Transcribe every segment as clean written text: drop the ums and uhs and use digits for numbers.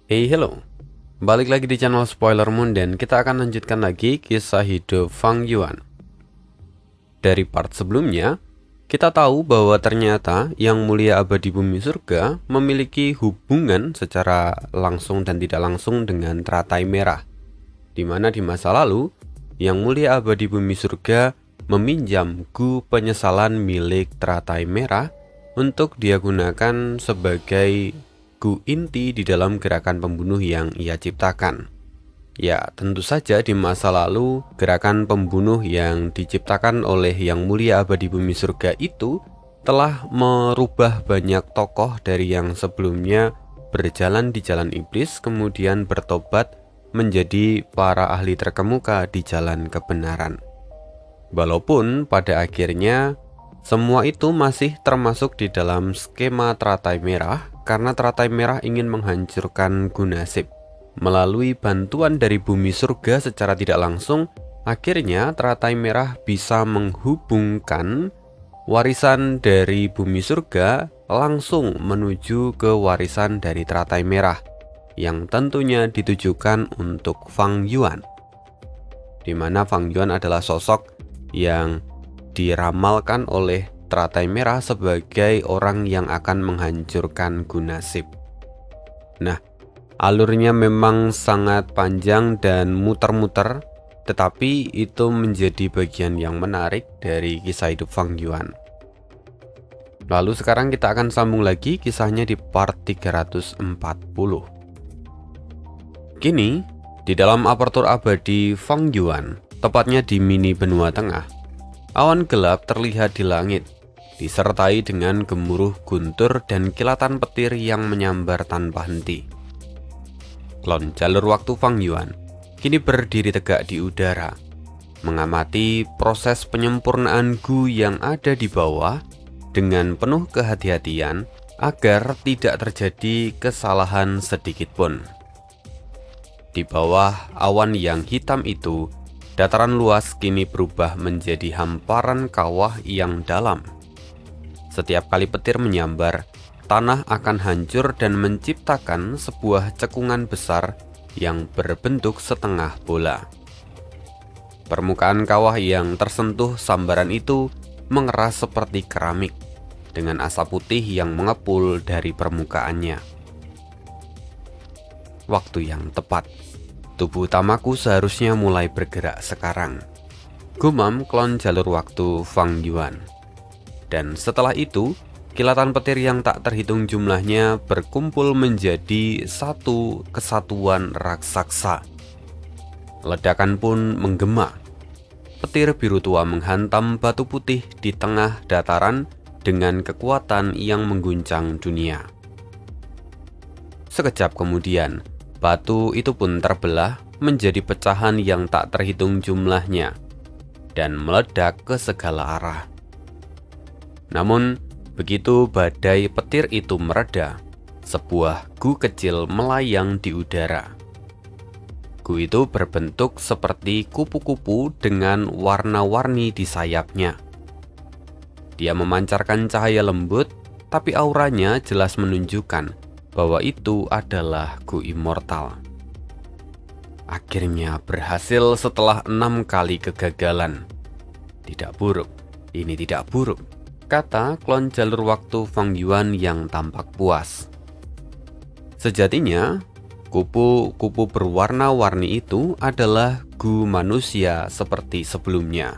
Hello. Balik lagi di channel Spoiler Moon dan kita akan lanjutkan lagi kisah hidup Fang Yuan. Dari part sebelumnya, kita tahu bahwa ternyata Yang Mulia Abadi Bumi Surga memiliki hubungan secara langsung dan tidak langsung dengan teratai merah, di mana di masa lalu, Yang Mulia Abadi Bumi Surga meminjam Gu Penyesalan milik teratai merah untuk dia gunakan sebagai Gu inti di dalam gerakan pembunuh yang ia ciptakan. Ya, tentu saja di masa lalu, gerakan pembunuh yang diciptakan oleh Yang Mulia Abadi Bumi Surga itu telah merubah banyak tokoh dari yang sebelumnya berjalan di jalan iblis, kemudian bertobat menjadi para ahli terkemuka di jalan kebenaran. Walaupun pada akhirnya semua itu masih termasuk di dalam skema teratai merah, karena teratai merah ingin menghancurkan Gu Nasib. Melalui bantuan dari bumi surga secara tidak langsung, akhirnya teratai merah bisa menghubungkan warisan dari bumi surga langsung menuju ke warisan dari teratai merah, yang tentunya ditujukan untuk Fang Yuan, di mana Fang Yuan adalah sosok yang diramalkan oleh teratai merah sebagai orang yang akan menghancurkan Gu Nasib. Nah, alurnya memang sangat panjang dan muter-muter, tetapi itu menjadi bagian yang menarik dari kisah hidup Fang Yuan. Lalu sekarang kita akan sambung lagi kisahnya di part 340. Kini, di dalam apertur abadi Fang Yuan, tepatnya di mini benua tengah, awan gelap terlihat di langit, disertai dengan gemuruh guntur dan kilatan petir yang menyambar tanpa henti. Klon jalur waktu Fang Yuan kini berdiri tegak di udara, mengamati proses penyempurnaan Gu yang ada di bawah dengan penuh kehati-hatian agar tidak terjadi kesalahan sedikit pun. Di bawah awan yang hitam itu, dataran luas kini berubah menjadi hamparan kawah yang dalam. Setiap kali petir menyambar, tanah akan hancur dan menciptakan sebuah cekungan besar yang berbentuk setengah bola. Permukaan kawah yang tersentuh sambaran itu mengeras seperti keramik, dengan asap putih yang mengepul dari permukaannya. Waktu yang tepat. Tubuh utamaku seharusnya mulai bergerak sekarang, gumam klon jalur waktu Fang Yuan. Dan setelah itu, kilatan petir yang tak terhitung jumlahnya berkumpul menjadi satu kesatuan raksasa. Ledakan pun menggema. Petir biru tua menghantam batu putih di tengah dataran dengan kekuatan yang mengguncang dunia. Sekejap kemudian, batu itu pun terbelah menjadi pecahan yang tak terhitung jumlahnya dan meledak ke segala arah. Namun, begitu badai petir itu mereda, sebuah Gu kecil melayang di udara. Gu itu berbentuk seperti kupu-kupu dengan warna-warni di sayapnya. Dia memancarkan cahaya lembut, tapi auranya jelas menunjukkan bahwa itu adalah Gu immortal. Akhirnya berhasil setelah 6 kali kegagalan. Tidak buruk, ini tidak buruk, kata klon jalur waktu Fang Yuan yang tampak puas. Sejatinya, kupu-kupu berwarna-warni itu adalah Gu manusia seperti sebelumnya.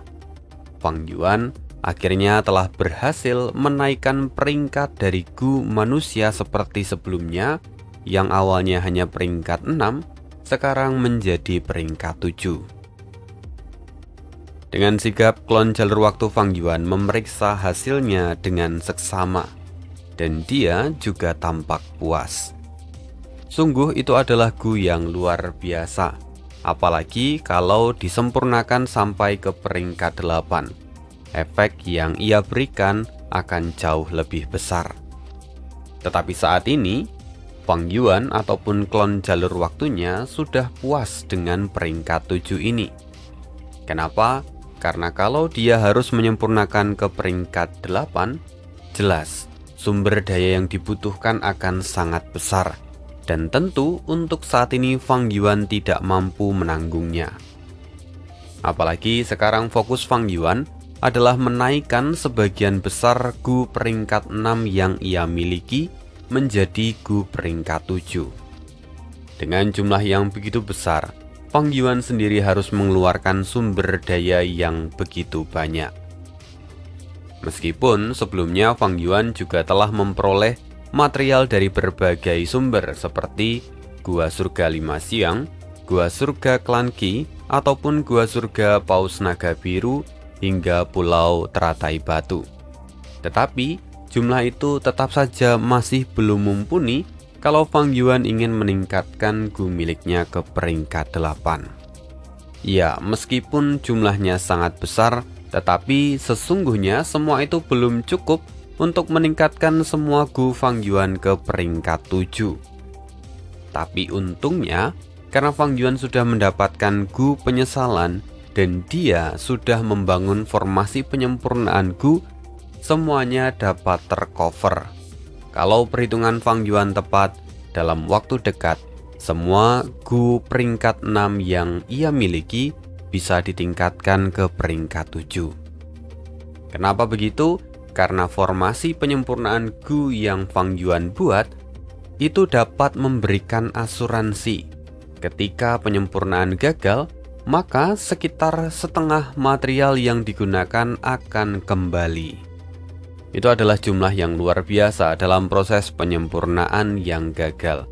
Fang Yuan akhirnya telah berhasil menaikkan peringkat dari Gu manusia seperti sebelumnya, yang awalnya hanya peringkat 6, sekarang menjadi peringkat 7. Dengan sigap, klon jalur waktu Fang Yuan memeriksa hasilnya dengan seksama, dan dia juga tampak puas. Sungguh itu adalah Gu yang luar biasa, apalagi kalau disempurnakan sampai ke peringkat 8. Efek yang ia berikan akan jauh lebih besar. Tetapi saat ini, Fang Yuan ataupun klon jalur waktunya sudah puas dengan peringkat 7 ini. Kenapa? Karena kalau dia harus menyempurnakan ke peringkat 8, jelas sumber daya yang dibutuhkan akan sangat besar. Dan tentu untuk saat ini Fang Yuan tidak mampu menanggungnya. Apalagi sekarang fokus Fang Yuan adalah menaikkan sebagian besar Gu peringkat 6 yang ia miliki menjadi Gu peringkat 7. Dengan jumlah yang begitu besar, Fang Yuan sendiri harus mengeluarkan sumber daya yang begitu banyak. Meskipun sebelumnya Fang Yuan juga telah memperoleh material dari berbagai sumber seperti Gua Surga 5 Siang, Gua Surga Klan Qi, ataupun Gua Surga Paus Naga Biru hingga Pulau Teratai Batu. Tetapi jumlah itu tetap saja masih belum mumpuni kalau Fang Yuan ingin meningkatkan Gu miliknya ke peringkat 8. Ya, meskipun jumlahnya sangat besar, tetapi sesungguhnya semua itu belum cukup untuk meningkatkan semua Gu Fang Yuan ke peringkat 7. Tapi untungnya, karena Fang Yuan sudah mendapatkan Gu penyesalan dan dia sudah membangun formasi penyempurnaan Gu, semuanya dapat tercover. Kalau perhitungan Fang Yuan tepat, dalam waktu dekat, semua Gu peringkat 6 yang ia miliki bisa ditingkatkan ke peringkat 7. Kenapa begitu? Karena formasi penyempurnaan Gu yang Fang Yuan buat itu dapat memberikan asuransi. Ketika penyempurnaan gagal, maka sekitar setengah material yang digunakan akan kembali. Itu adalah jumlah yang luar biasa dalam proses penyempurnaan yang gagal.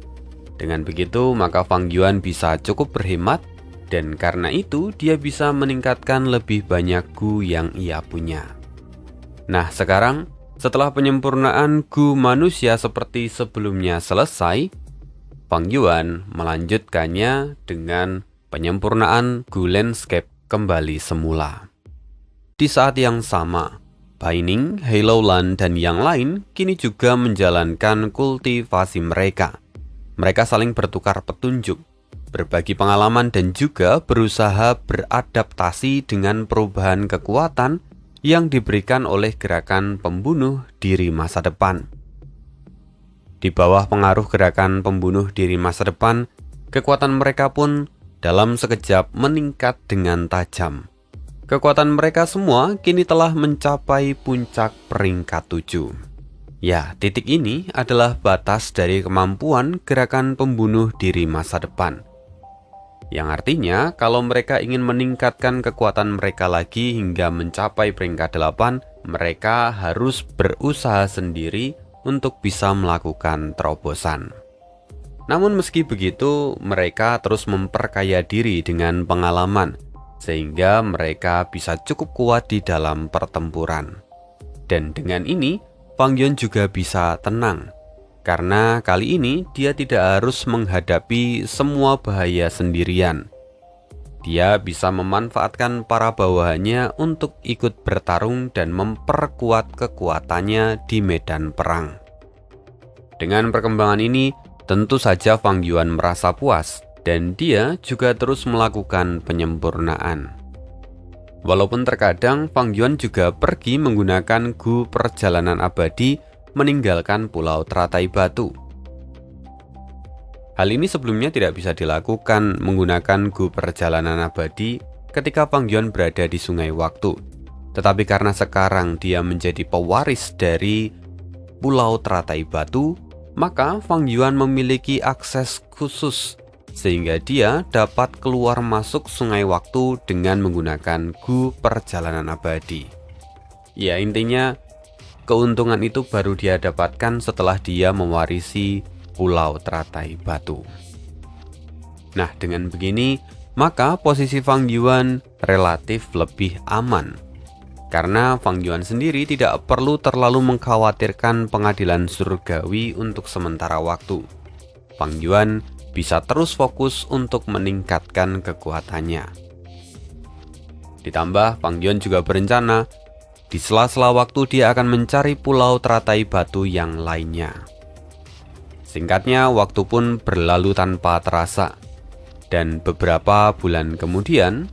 Dengan begitu, maka Fang Yuan bisa cukup berhemat, dan karena itu dia bisa meningkatkan lebih banyak Gu yang ia punya. Nah, sekarang setelah penyempurnaan Gu manusia seperti sebelumnya selesai, Fang Yuan melanjutkannya dengan penyempurnaan Gu landscape kembali semula. Di saat yang sama, Bai Ning, Halo Lan, dan yang lain kini juga menjalankan kultivasi mereka. Mereka saling bertukar petunjuk, berbagi pengalaman, dan juga berusaha beradaptasi dengan perubahan kekuatan yang diberikan oleh gerakan pembunuh diri masa depan. Di bawah pengaruh gerakan pembunuh diri masa depan, kekuatan mereka pun dalam sekejap meningkat dengan tajam. Kekuatan mereka semua kini telah mencapai puncak peringkat 7. Ya, titik ini adalah batas dari kemampuan gerakan pembunuh diri masa depan. Yang artinya, kalau mereka ingin meningkatkan kekuatan mereka lagi hingga mencapai peringkat 8, mereka harus berusaha sendiri untuk bisa melakukan terobosan. Namun meski begitu, mereka terus memperkaya diri dengan pengalaman, sehingga mereka bisa cukup kuat di dalam pertempuran. Dan dengan ini, Fang Yuan juga bisa tenang, karena kali ini dia tidak harus menghadapi semua bahaya sendirian. Dia bisa memanfaatkan para bawahannya untuk ikut bertarung dan memperkuat kekuatannya di medan perang. Dengan perkembangan ini, tentu saja Fang Yuan merasa puas, dan dia juga terus melakukan penyempurnaan. Walaupun terkadang Fang Yuan juga pergi menggunakan Gu perjalanan abadi meninggalkan Pulau Teratai Batu. Hal ini sebelumnya tidak bisa dilakukan menggunakan Gu perjalanan abadi ketika Fang Yuan berada di Sungai Waktu. Tetapi karena sekarang dia menjadi pewaris dari Pulau Teratai Batu, maka Fang Yuan memiliki akses khusus sehingga dia dapat keluar masuk Sungai Waktu dengan menggunakan Gu perjalanan abadi. Ya, intinya keuntungan itu baru dia dapatkan setelah dia mewarisi Pulau Teratai Batu. Nah, dengan begini, maka posisi Fang Yuan relatif lebih aman. Karena Fang Yuan sendiri tidak perlu terlalu mengkhawatirkan pengadilan surgawi untuk sementara waktu. Fang Yuan bisa terus fokus untuk meningkatkan kekuatannya. Ditambah, Fang Yuan juga berencana di sela-sela waktu dia akan mencari Pulau Teratai Batu yang lainnya. Singkatnya, waktu pun berlalu tanpa terasa. Dan beberapa bulan kemudian,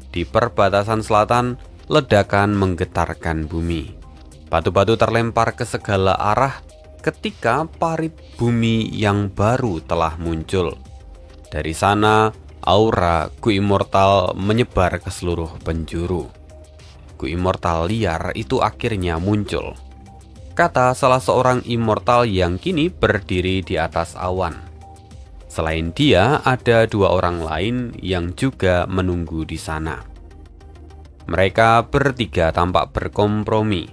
di perbatasan selatan, ledakan menggetarkan bumi. Batu-batu terlempar ke segala arah, ketika parit bumi yang baru telah muncul. Dari sana, aura Gu Immortal menyebar ke seluruh penjuru. Gu Immortal liar itu akhirnya muncul, kata salah seorang immortal yang kini berdiri di atas awan. Selain dia, ada dua orang lain yang juga menunggu di sana. Mereka bertiga tampak berkompromi.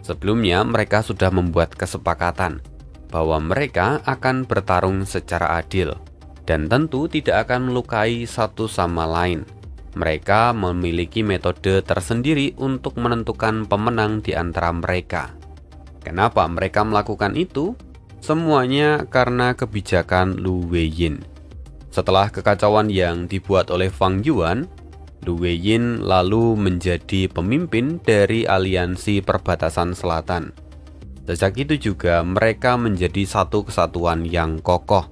Sebelumnya mereka sudah membuat kesepakatan bahwa mereka akan bertarung secara adil dan tentu tidak akan melukai satu sama lain. Mereka memiliki metode tersendiri untuk menentukan pemenang di antara mereka. Kenapa mereka melakukan itu? Semuanya karena kebijakan Lu Weiyin. Setelah kekacauan yang dibuat oleh Fang Yuan, Lu Weiyin lalu menjadi pemimpin dari aliansi perbatasan selatan. Sejak itu juga mereka menjadi satu kesatuan yang kokoh.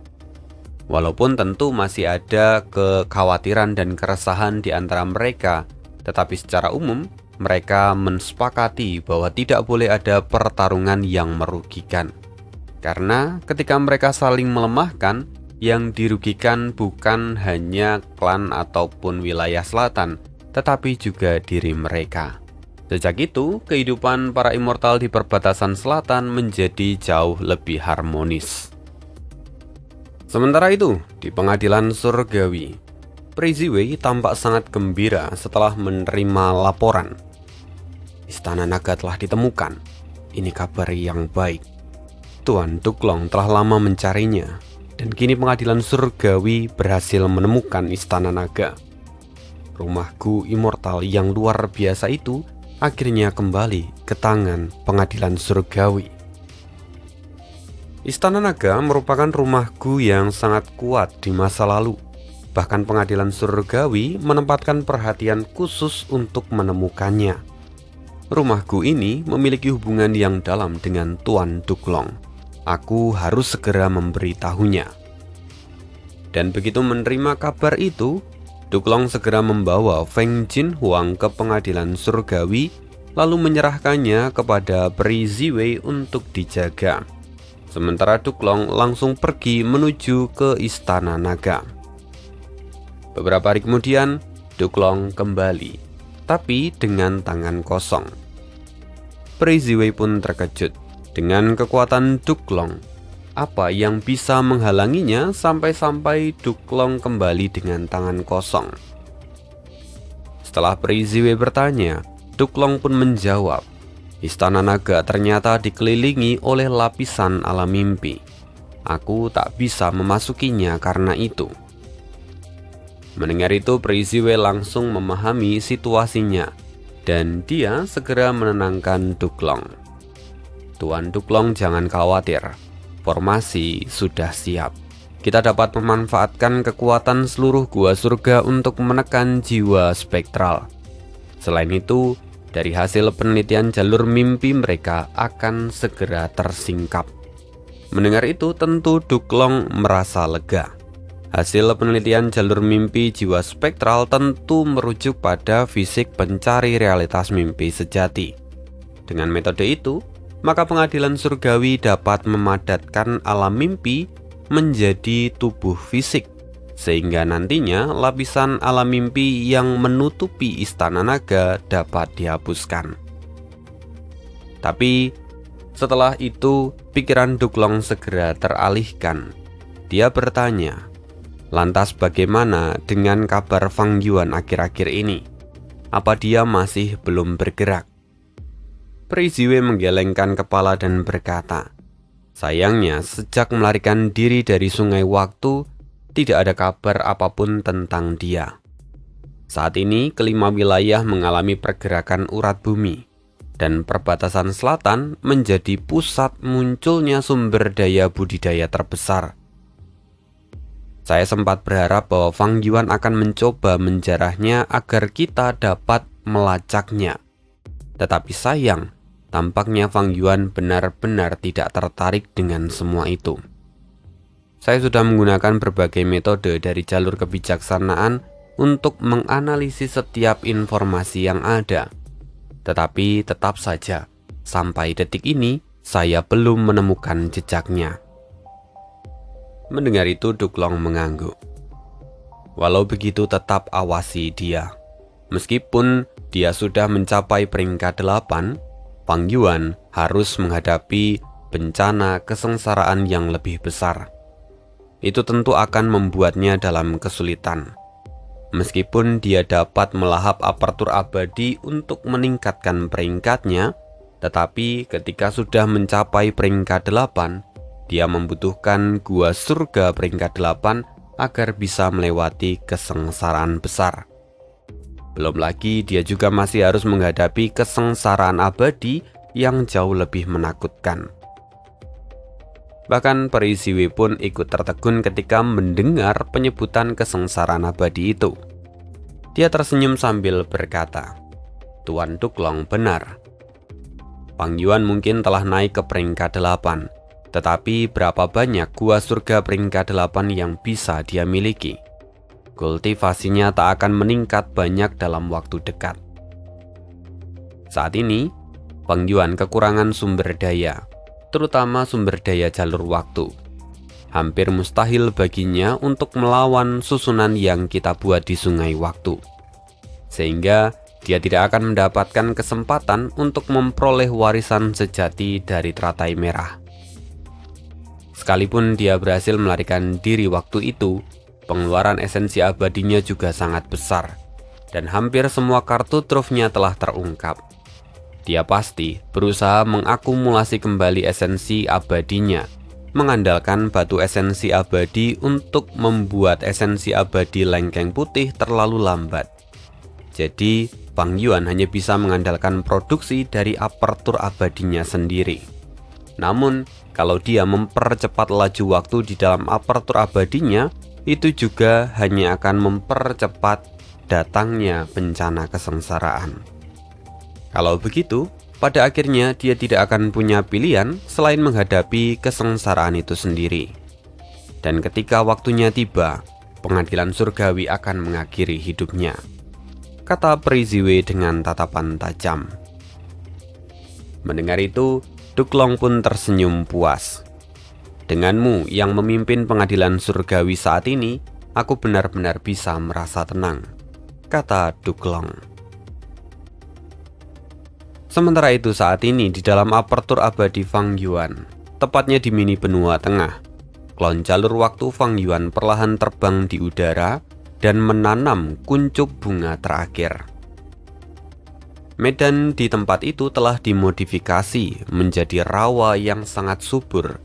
Walaupun tentu masih ada kekhawatiran dan keresahan di antara mereka, tetapi secara umum mereka mensepakati bahwa tidak boleh ada pertarungan yang merugikan. Karena ketika mereka saling melemahkan, yang dirugikan bukan hanya klan ataupun wilayah selatan, tetapi juga diri mereka. Sejak itu, kehidupan para immortal di perbatasan selatan menjadi jauh lebih harmonis. Sementara itu, di pengadilan surgawi, Pri Ziwei tampak sangat gembira setelah menerima laporan. Istana naga telah ditemukan. Ini kabar yang baik. Tuan Duklong telah lama mencarinya, dan kini pengadilan surgawi berhasil menemukan istana naga. Rumah Gu Immortal yang luar biasa itu akhirnya kembali ke tangan pengadilan surgawi. Istana naga merupakan rumah Gu yang sangat kuat di masa lalu. Bahkan pengadilan surgawi menempatkan perhatian khusus untuk menemukannya. Rumah Gu ini memiliki hubungan yang dalam dengan Tuan Duklong. Aku harus segera memberitahunya. Dan begitu menerima kabar itu, Duklong segera membawa Feng Jinhuang ke pengadilan surgawi, lalu menyerahkannya kepada Pri Ziwei untuk dijaga. Sementara Duklong langsung pergi menuju ke istana naga. Beberapa hari kemudian, Duklong kembali, tapi dengan tangan kosong. Pri Ziwei pun terkejut. Dengan kekuatan Duklong, apa yang bisa menghalanginya sampai-sampai Duklong kembali dengan tangan kosong? Setelah Pri Ziwei bertanya, Duklong pun menjawab, istana naga ternyata dikelilingi oleh lapisan alam mimpi. Aku tak bisa memasukinya karena itu. Mendengar itu, Pri Ziwei langsung memahami situasinya, dan dia segera menenangkan Duklong. Tuan Duklong, jangan khawatir, formasi sudah siap. Kita dapat memanfaatkan kekuatan seluruh gua surga untuk menekan jiwa spektral. Selain itu, dari hasil penelitian jalur mimpi mereka akan segera tersingkap. Mendengar itu tentu Duklong merasa lega. Hasil penelitian jalur mimpi jiwa spektral tentu merujuk pada fisik pencari realitas mimpi sejati. Dengan metode itu, maka pengadilan surgawi dapat memadatkan alam mimpi menjadi tubuh fisik, sehingga nantinya lapisan alam mimpi yang menutupi istana naga dapat dihapuskan. Tapi setelah itu pikiran Duklong segera teralihkan. Dia bertanya, lantas bagaimana dengan kabar Fang Yuan akhir-akhir ini? Apa dia masih belum bergerak? Pri Ziwei menggelengkan kepala dan berkata, sayangnya sejak melarikan diri dari sungai waktu, tidak ada kabar apapun tentang dia. Saat ini kelima wilayah mengalami pergerakan urat bumi, dan perbatasan selatan menjadi pusat munculnya sumber daya budidaya terbesar. Saya sempat berharap bahwa Fang Yuan akan mencoba menjarahnya agar kita dapat melacaknya. Tetapi sayang, tampaknya Fang Yuan benar-benar tidak tertarik dengan semua itu. Saya sudah menggunakan berbagai metode dari jalur kebijaksanaan untuk menganalisis setiap informasi yang ada. Tetapi tetap saja, sampai detik ini, saya belum menemukan jejaknya." Mendengar itu, Duklong mengangguk. Walau begitu, tetap awasi dia. Meskipun dia sudah mencapai peringkat 8, Fang Yuan harus menghadapi bencana kesengsaraan yang lebih besar. Itu tentu akan membuatnya dalam kesulitan. Meskipun dia dapat melahap apertur abadi untuk meningkatkan peringkatnya, tetapi ketika sudah mencapai peringkat 8, dia membutuhkan gua surga peringkat 8 agar bisa melewati kesengsaraan besar. Belum lagi dia juga masih harus menghadapi kesengsaraan abadi yang jauh lebih menakutkan. Bahkan Peri Siwe pun ikut tertegun ketika mendengar penyebutan kesengsaraan abadi itu. Dia tersenyum sambil berkata, "Tuan Duklong benar. Fang Yuan mungkin telah naik ke peringkat 8, tetapi berapa banyak gua surga peringkat 8 yang bisa dia miliki? Kultivasinya tak akan meningkat banyak dalam waktu dekat." Saat ini, Fang Yuan kekurangan sumber daya, terutama sumber daya jalur waktu. Hampir mustahil baginya untuk melawan susunan yang kita buat di sungai waktu. Sehingga dia tidak akan mendapatkan kesempatan untuk memperoleh warisan sejati dari teratai merah. Sekalipun dia berhasil melarikan diri waktu itu, pengeluaran esensi abadinya juga sangat besar, dan hampir semua kartu trufnya telah terungkap. Dia pasti berusaha mengakumulasi kembali esensi abadinya, mengandalkan batu esensi abadi untuk membuat esensi abadi lengkeng putih terlalu lambat. Jadi, Fang Yuan hanya bisa mengandalkan produksi dari apertur abadinya sendiri. Namun, kalau dia mempercepat laju waktu di dalam apertur abadinya, itu juga hanya akan mempercepat datangnya bencana kesengsaraan. Kalau begitu, pada akhirnya dia tidak akan punya pilihan selain menghadapi kesengsaraan itu sendiri. Dan ketika waktunya tiba, pengadilan surgawi akan mengakhiri hidupnya, kata Peri Siwe dengan tatapan tajam. Mendengar itu, Duklong pun tersenyum puas. "Denganmu yang memimpin pengadilan surgawi saat ini, aku benar-benar bisa merasa tenang," kata Duklong. Sementara itu saat ini di dalam apertur abadi Fang Yuan, tepatnya di mini benua tengah, klon jalur waktu Fang Yuan perlahan terbang di udara dan menanam kuncup bunga terakhir. Medan di tempat itu telah dimodifikasi menjadi rawa yang sangat subur.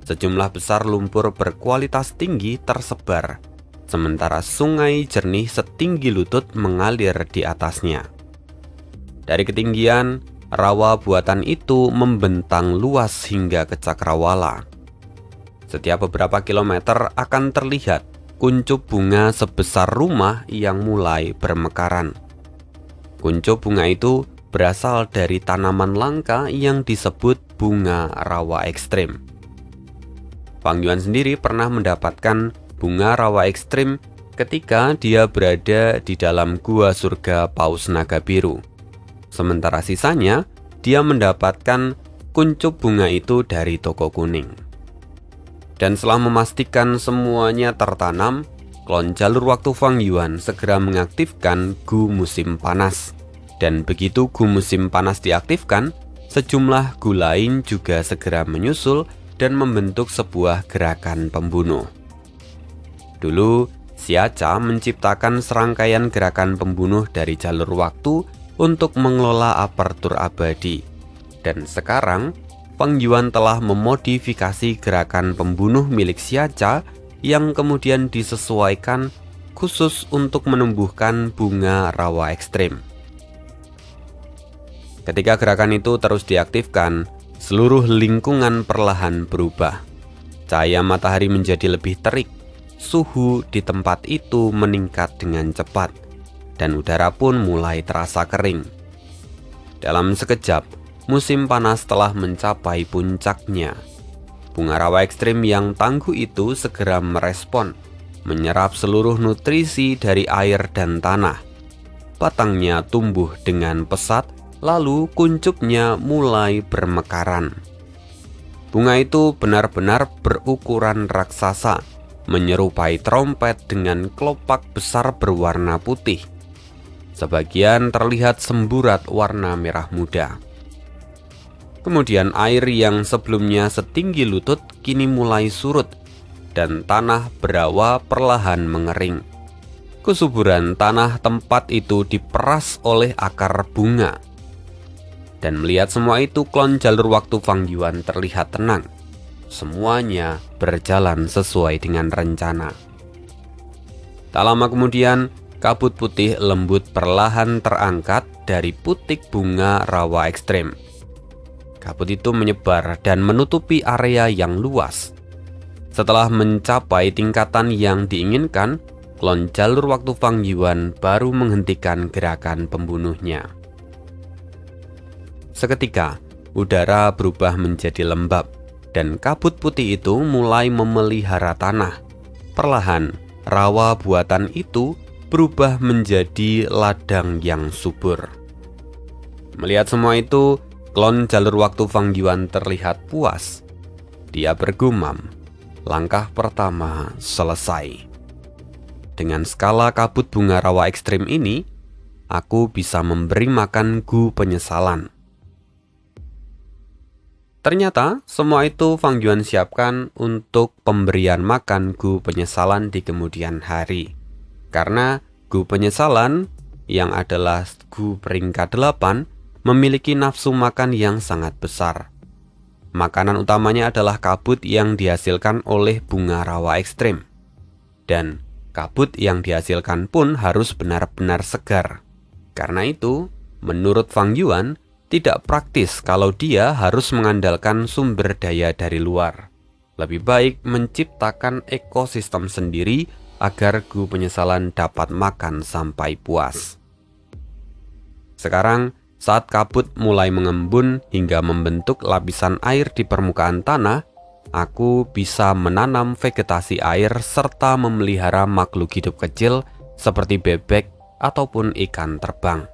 Sejumlah besar lumpur berkualitas tinggi tersebar, sementara sungai jernih setinggi lutut mengalir di atasnya. Dari ketinggian, rawa buatan itu membentang luas hingga ke cakrawala. Setiap beberapa kilometer akan terlihat kuncup bunga sebesar rumah yang mulai bermekaran. Kuncup bunga itu berasal dari tanaman langka yang disebut bunga rawa ekstrim. Fang Yuan sendiri pernah mendapatkan bunga rawa ekstrim ketika dia berada di dalam gua surga Paus Naga Biru. Sementara sisanya, dia mendapatkan kuncup bunga itu dari toko kuning. Dan setelah memastikan semuanya tertanam, klon jalur waktu Fang Yuan segera mengaktifkan Gu musim panas. Dan begitu Gu musim panas diaktifkan, sejumlah Gu lain juga segera menyusul dan membentuk sebuah gerakan pembunuh. Dulu, Xiacha menciptakan serangkaian gerakan pembunuh dari jalur waktu untuk mengelola apertur abadi. Dan sekarang, Fang Yuan telah memodifikasi gerakan pembunuh milik Xiacha yang kemudian disesuaikan khusus untuk menumbuhkan bunga rawa ekstrim. Ketika gerakan itu terus diaktifkan, seluruh lingkungan perlahan berubah. Cahaya matahari menjadi lebih terik, suhu di tempat itu meningkat dengan cepat, dan udara pun mulai terasa kering. Dalam sekejap, musim panas telah mencapai puncaknya. Bunga rawa ekstrim yang tangguh itu segera merespon, menyerap seluruh nutrisi dari air dan tanah. Batangnya tumbuh dengan pesat, lalu kuncupnya mulai bermekaran. Bunga itu benar-benar berukuran raksasa, menyerupai trompet dengan kelopak besar berwarna putih. Sebagian terlihat semburat warna merah muda. Kemudian air yang sebelumnya setinggi lutut kini mulai surut dan tanah berawa perlahan mengering. Kesuburan tanah tempat itu diperas oleh akar bunga. Dan melihat semua itu, klon jalur waktu Fang Yuan terlihat tenang. Semuanya berjalan sesuai dengan rencana. Tak lama kemudian, kabut putih lembut perlahan terangkat dari putik bunga rawa ekstrem. Kabut itu menyebar dan menutupi area yang luas. Setelah mencapai tingkatan yang diinginkan, klon jalur waktu Fang Yuan baru menghentikan gerakan pembunuhnya. Seketika, udara berubah menjadi lembab, dan kabut putih itu mulai memelihara tanah. Perlahan, rawa buatan itu berubah menjadi ladang yang subur. Melihat semua itu, klon jalur waktu Fang Yuan terlihat puas. Dia bergumam, langkah pertama selesai. Dengan skala kabut bunga rawa ekstrim ini, aku bisa memberi makan Gu penyesalan. Ternyata semua itu Fang Yuan siapkan untuk pemberian makan Gu penyesalan di kemudian hari. Karena Gu penyesalan, yang adalah Gu peringkat 8, memiliki nafsu makan yang sangat besar. Makanan utamanya adalah kabut yang dihasilkan oleh bunga rawa ekstrim. Dan kabut yang dihasilkan pun harus benar-benar segar. Karena itu, menurut Fang Yuan, tidak praktis kalau dia harus mengandalkan sumber daya dari luar. Lebih baik menciptakan ekosistem sendiri agar Gu penyesalan dapat makan sampai puas. Sekarang, saat kabut mulai mengembun hingga membentuk lapisan air di permukaan tanah, aku bisa menanam vegetasi air serta memelihara makhluk hidup kecil seperti bebek ataupun ikan terbang.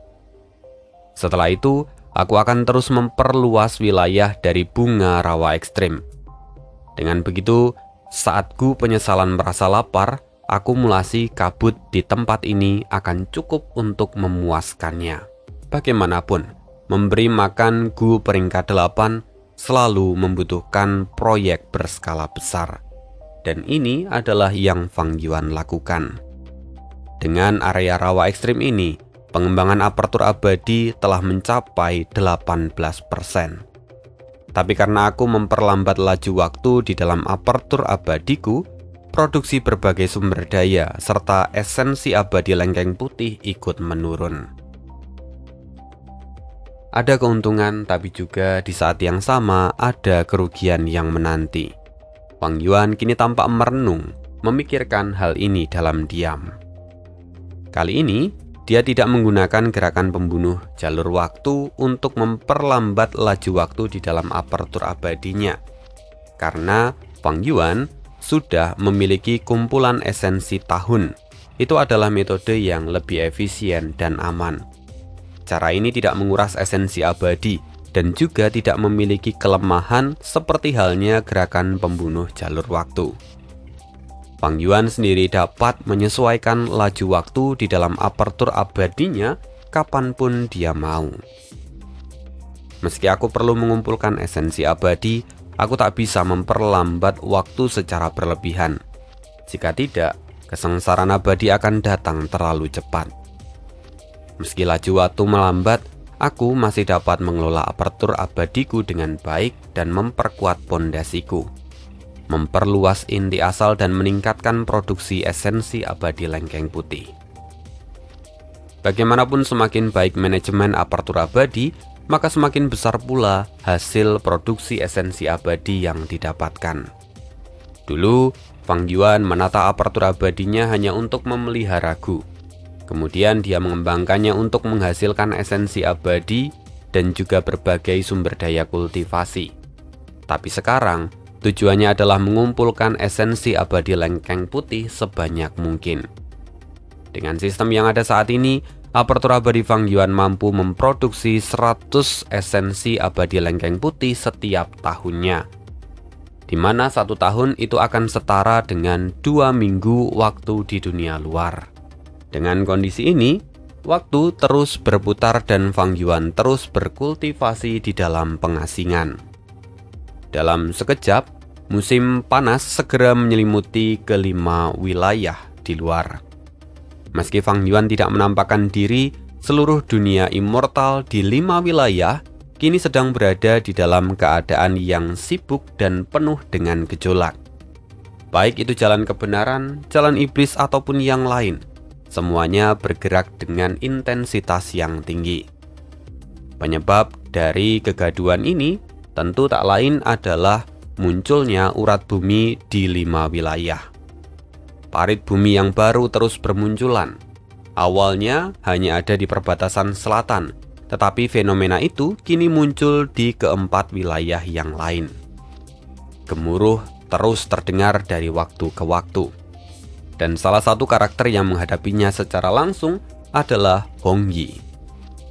Setelah itu, aku akan terus memperluas wilayah dari bunga rawa ekstrim. Dengan begitu, saat Gu penyesalan merasa lapar, akumulasi kabut di tempat ini akan cukup untuk memuaskannya. Bagaimanapun, memberi makan Gu peringkat 8 selalu membutuhkan proyek berskala besar. Dan ini adalah yang Fang Yuan lakukan. Dengan area rawa ekstrim ini, pengembangan apertur abadi telah mencapai 18%. Tapi karena aku memperlambat laju waktu di dalam apertur abadiku, produksi berbagai sumber daya serta esensi abadi lengkeng putih ikut menurun. Ada keuntungan, tapi juga di saat yang sama ada kerugian yang menanti. Fang Yuan kini tampak merenung, memikirkan hal ini dalam diam. Kali ini, dia tidak menggunakan gerakan pembunuh jalur waktu untuk memperlambat laju waktu di dalam apertur abadinya. Karena Fang Yuan sudah memiliki kumpulan esensi tahun. Itu adalah metode yang lebih efisien dan aman. Cara ini tidak menguras esensi abadi dan juga tidak memiliki kelemahan seperti halnya gerakan pembunuh jalur waktu. Fang Yuan sendiri dapat menyesuaikan laju waktu di dalam apertur abadinya kapanpun dia mau. Meski aku perlu mengumpulkan esensi abadi, aku tak bisa memperlambat waktu secara berlebihan. Jika tidak, kesengsaraan abadi akan datang terlalu cepat. Meski laju waktu melambat, aku masih dapat mengelola apertur abadiku dengan baik dan memperkuat pondasiku, memperluas inti asal dan meningkatkan produksi esensi abadi lengkeng putih. Bagaimanapun semakin baik manajemen apertur abadi, maka semakin besar pula hasil produksi esensi abadi yang didapatkan. Dulu, Fang Yuan menata apertur abadinya hanya untuk memelihara Gu. Kemudian dia mengembangkannya untuk menghasilkan esensi abadi dan juga berbagai sumber daya kultivasi. Tapi sekarang, tujuannya adalah mengumpulkan esensi abadi lengkeng putih sebanyak mungkin. Dengan sistem yang ada saat ini, apertur abadi Fang Yuan mampu memproduksi 100 esensi abadi lengkeng putih setiap tahunnya. di mana 1 tahun itu akan setara dengan 2 minggu waktu di dunia luar. Dengan kondisi ini, waktu terus berputar dan Fang Yuan terus berkultivasi di dalam pengasingan. Dalam sekejap, musim panas segera menyelimuti ke-5 wilayah di luar. Meski Fang Yuan tidak menampakkan diri, seluruh dunia immortal di 5 wilayah kini sedang berada di dalam keadaan yang sibuk dan penuh dengan gejolak. Baik itu jalan kebenaran, jalan iblis ataupun yang lain, semuanya bergerak dengan intensitas yang tinggi. Penyebab dari kegaduhan ini tentu tak lain adalah munculnya urat bumi di 5 wilayah. Parit bumi yang baru terus bermunculan. Awalnya hanya ada di perbatasan selatan, tetapi fenomena itu kini muncul di ke-4 wilayah yang lain. Gemuruh terus terdengar dari waktu ke waktu. Dan salah satu karakter yang menghadapinya secara langsung adalah Hong Yi.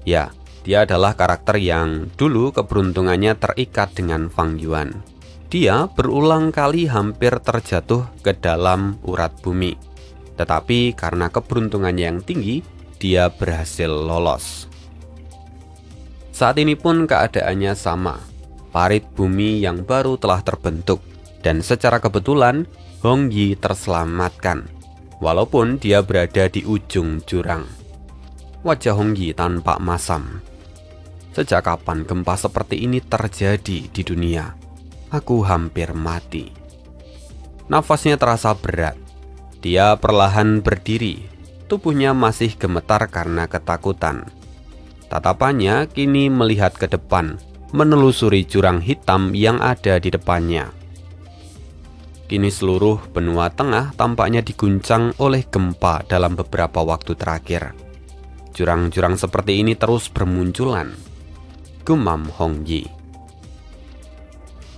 Ya, dia adalah karakter yang dulu keberuntungannya terikat dengan Fang Yuan. Dia berulang kali hampir terjatuh ke dalam urat bumi. Tetapi karena keberuntungannya yang tinggi, dia berhasil lolos. Saat ini pun keadaannya sama. Parit bumi yang baru telah terbentuk, dan secara kebetulan Hong Yi terselamatkan, walaupun dia berada di ujung jurang. Wajah Hong Yi tampak masam. Sejak kapan gempa seperti ini terjadi di dunia? Aku hampir mati. Nafasnya terasa berat. Dia perlahan berdiri. Tubuhnya masih gemetar karena ketakutan. Tatapannya kini melihat ke depan, menelusuri jurang hitam yang ada di depannya. Kini seluruh benua tengah tampaknya diguncang oleh gempa dalam beberapa waktu terakhir. Jurang-jurang seperti ini terus bermunculan. Gumam Hong Yi.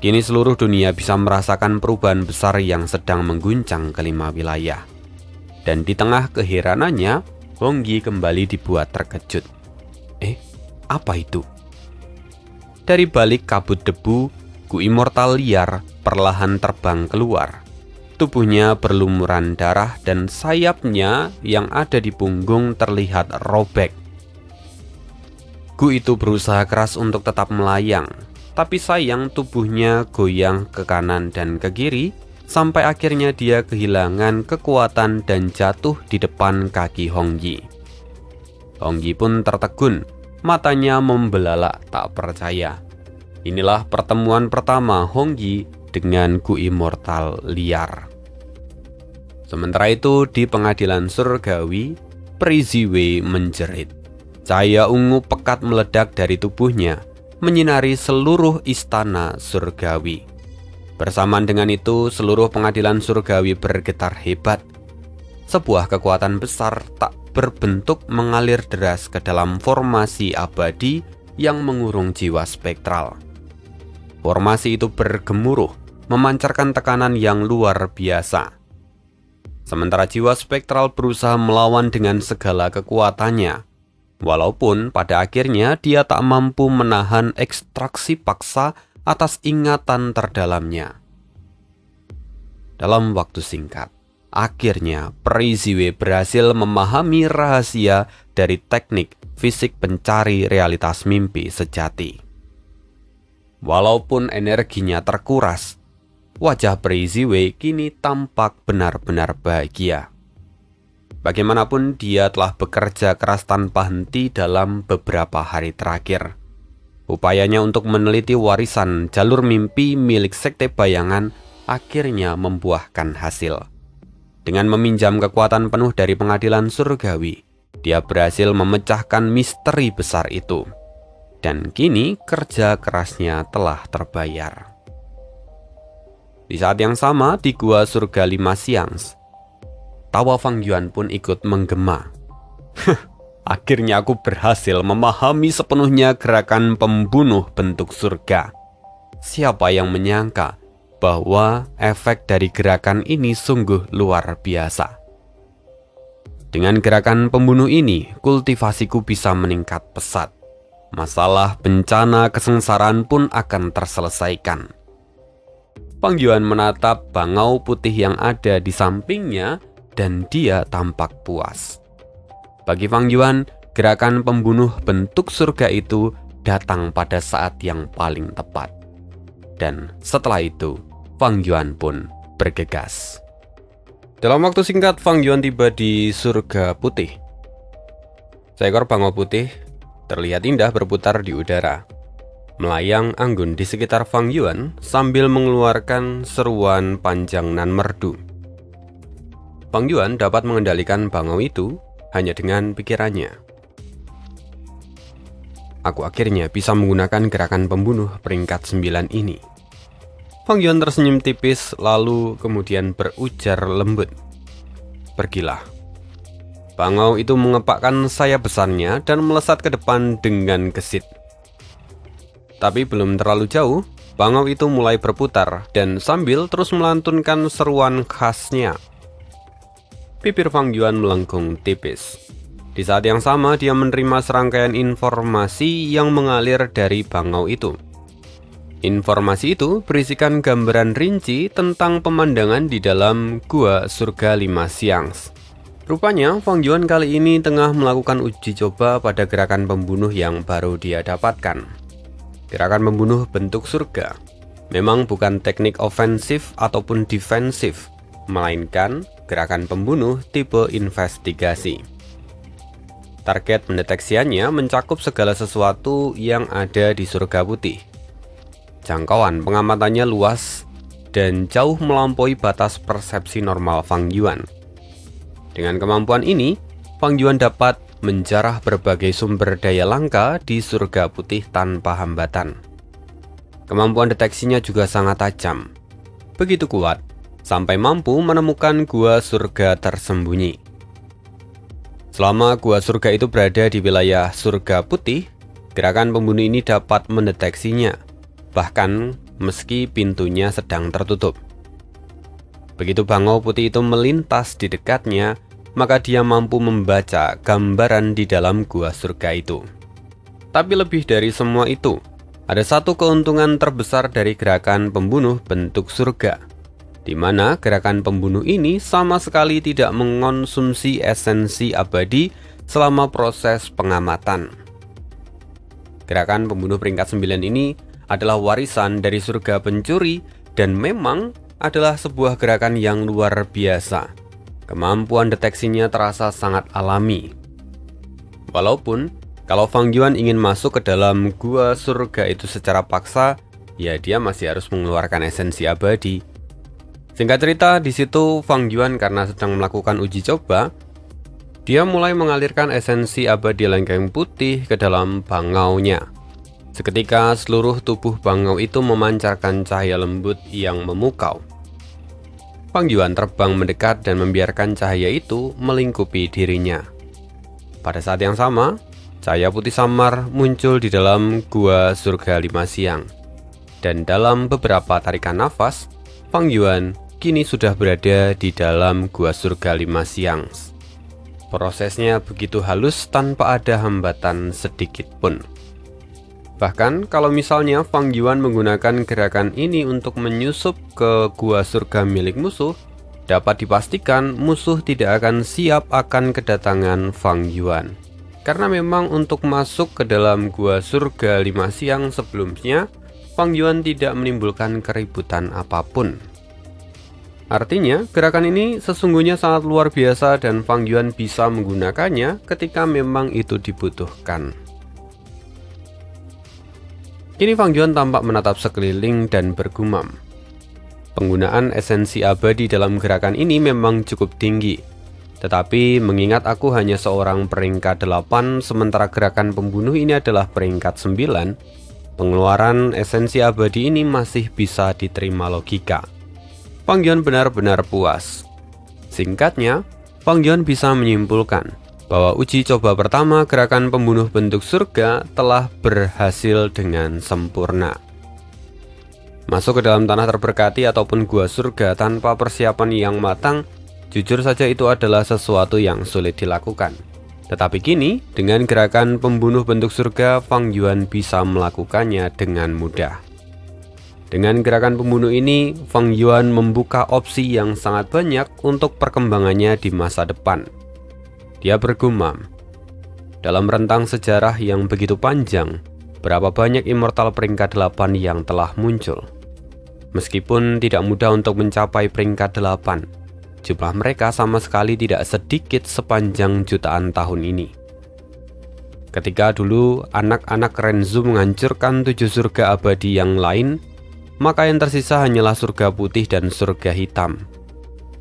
Kini seluruh dunia bisa merasakan perubahan besar yang sedang mengguncang ke-5 wilayah. Dan di tengah keheranannya, Hong Yi kembali dibuat terkejut. Apa itu? Dari balik kabut debu, Gu Immortal liar perlahan terbang keluar. Tubuhnya berlumuran darah dan sayapnya yang ada di punggung terlihat robek. Gu itu berusaha keras untuk tetap melayang. Tapi sayang tubuhnya goyang ke kanan dan ke kiri, sampai akhirnya dia kehilangan kekuatan dan jatuh di depan kaki Hong Yi. Hong Yi pun tertegun, matanya membelalak tak percaya. Inilah pertemuan pertama Hong Yi dengan Gu Immortal liar. Sementara itu di pengadilan surgawi, Peri Ziwei menjerit. Cahaya ungu pekat meledak dari tubuhnya, menyinari seluruh istana surgawi. Bersamaan dengan itu, seluruh pengadilan surgawi bergetar hebat. Sebuah kekuatan besar tak berbentuk mengalir deras ke dalam formasi abadi yang mengurung jiwa spektral. Formasi itu bergemuruh, memancarkan tekanan yang luar biasa. Sementara jiwa spektral berusaha melawan dengan segala kekuatannya. Walaupun pada akhirnya dia tak mampu menahan ekstraksi paksa atas ingatan terdalamnya. Dalam waktu singkat, akhirnya Peri Ziwei berhasil memahami rahasia dari teknik fisik pencari realitas mimpi sejati. Walaupun energinya terkuras, wajah Peri Ziwei kini tampak benar-benar bahagia. Bagaimanapun dia telah bekerja keras tanpa henti dalam beberapa hari terakhir. Upayanya untuk meneliti warisan jalur mimpi milik Sekte Bayangan akhirnya membuahkan hasil. Dengan meminjam kekuatan penuh dari pengadilan surgawi, dia berhasil memecahkan misteri besar itu. Dan kini kerja kerasnya telah terbayar. Di saat yang sama di Gua Surga 5 Xians, tawa Fang Yuan pun ikut menggema. Akhirnya aku berhasil memahami sepenuhnya gerakan pembunuh bentuk surga. Siapa yang menyangka bahwa efek dari gerakan ini sungguh luar biasa. Dengan gerakan pembunuh ini, kultivasiku bisa meningkat pesat. Masalah bencana kesengsaraan pun akan terselesaikan. Fang Yuan menatap bangau putih yang ada di sampingnya dan dia tampak puas. Bagi Fang Yuan, gerakan pembunuh bentuk surga itu datang pada saat yang paling tepat. Dan setelah itu, Fang Yuan pun bergegas. Dalam waktu singkat, Fang Yuan tiba di surga putih. Seekor bangau putih terlihat indah berputar di udara, melayang anggun di sekitar Fang Yuan sambil mengeluarkan seruan panjang nan merdu. Fang Yuan dapat mengendalikan bangau itu hanya dengan pikirannya. Aku akhirnya bisa menggunakan gerakan pembunuh peringkat 9 ini. Fang Yuan tersenyum tipis lalu kemudian berujar lembut. Pergilah. Bangau itu mengepakkan sayap besarnya dan melesat ke depan dengan gesit. Tapi belum terlalu jauh, bangau itu mulai berputar dan sambil terus melantunkan seruan khasnya. Bibir Fang Yuan melengkung tipis. Di saat yang sama, dia menerima serangkaian informasi yang mengalir dari bangau itu. Informasi itu berisikan gambaran rinci tentang pemandangan di dalam Gua Surga 5 Xiangs. Rupanya, Fang Yuan kali ini tengah melakukan uji coba pada gerakan pembunuh yang baru dia dapatkan. Gerakan pembunuh bentuk surga memang bukan teknik ofensif ataupun defensif, melainkan gerakan pembunuh tipe investigasi. Target pendeteksiannya mencakup segala sesuatu yang ada di surga putih. Jangkauan pengamatannya luas dan jauh melampaui batas persepsi normal Fang Yuan. Dengan kemampuan ini, Fang Yuan dapat menjarah berbagai sumber daya langka di surga putih tanpa hambatan. Kemampuan deteksinya juga sangat tajam, begitu kuat sampai mampu menemukan gua surga tersembunyi. Selama gua surga itu berada di wilayah surga putih, gerakan pembunuh ini dapat mendeteksinya, bahkan meski pintunya sedang tertutup. Begitu bangau putih itu melintas di dekatnya, maka dia mampu membaca gambaran di dalam gua surga itu. Tapi lebih dari semua itu, ada satu keuntungan terbesar dari gerakan pembunuh bentuk surga, di mana gerakan pembunuh ini sama sekali tidak mengonsumsi esensi abadi selama proses pengamatan. Gerakan pembunuh peringkat 9 ini adalah warisan dari surga pencuri dan memang adalah sebuah gerakan yang luar biasa. Kemampuan deteksinya terasa sangat alami. Walaupun kalau Fang Yuan ingin masuk ke dalam gua surga itu secara paksa, ya dia masih harus mengeluarkan esensi abadi. Singkat cerita, di situ Fang Yuan karena sedang melakukan uji coba, dia mulai mengalirkan esensi abadi lengkeng putih ke dalam bangaunya. Seketika seluruh tubuh bangau itu memancarkan cahaya lembut yang memukau. Fang Yuan terbang mendekat dan membiarkan cahaya itu melingkupi dirinya. Pada saat yang sama, cahaya putih samar muncul di dalam gua surga 5 Xiang. Dan dalam beberapa tarikan nafas, Fang Yuan kini sudah berada di dalam gua surga 5 Xiang. Prosesnya begitu halus tanpa ada hambatan sedikit pun. Bahkan kalau misalnya Fang Yuan menggunakan gerakan ini untuk menyusup ke gua surga milik musuh, dapat dipastikan musuh tidak akan siap akan kedatangan Fang Yuan. Karena memang untuk masuk ke dalam gua surga 5 Xiang sebelumnya, Fang Yuan tidak menimbulkan keributan apapun. Artinya, gerakan ini sesungguhnya sangat luar biasa dan Fang Yuan bisa menggunakannya ketika memang itu dibutuhkan. Kini Fang Yuan tampak menatap sekeliling dan bergumam. Penggunaan esensi abadi dalam gerakan ini memang cukup tinggi. Tetapi mengingat aku hanya seorang peringkat 8 sementara gerakan pembunuh ini adalah peringkat 9, pengeluaran esensi abadi ini masih bisa diterima logika. Fang Yuan benar-benar puas. Singkatnya, Fang Yuan bisa menyimpulkan bahwa uji coba pertama gerakan pembunuh bentuk surga telah berhasil dengan sempurna. Masuk ke dalam tanah terberkati ataupun gua surga tanpa persiapan yang matang, jujur saja itu adalah sesuatu yang sulit dilakukan. Tetapi kini, dengan gerakan pembunuh bentuk surga, Fang Yuan bisa melakukannya dengan mudah. Dengan gerakan pembunuh ini, Fang Yuan membuka opsi yang sangat banyak untuk perkembangannya di masa depan. Dia bergumam, dalam rentang sejarah yang begitu panjang, berapa banyak immortal peringkat 8 yang telah muncul. Meskipun tidak mudah untuk mencapai peringkat 8, jumlah mereka sama sekali tidak sedikit sepanjang jutaan tahun ini. Ketika dulu anak-anak Renzu menghancurkan 7 surga abadi yang lain, maka yang tersisa hanyalah surga putih dan surga hitam.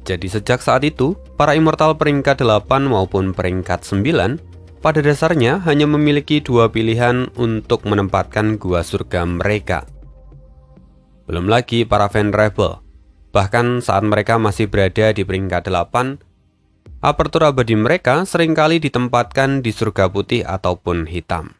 Jadi sejak saat itu, para immortal peringkat 8 maupun peringkat 9 pada dasarnya hanya memiliki 2 pilihan untuk menempatkan gua surga mereka. Belum lagi para fan rebel. Bahkan saat mereka masih berada di peringkat 8, apertur abadi mereka seringkali ditempatkan di surga putih ataupun hitam.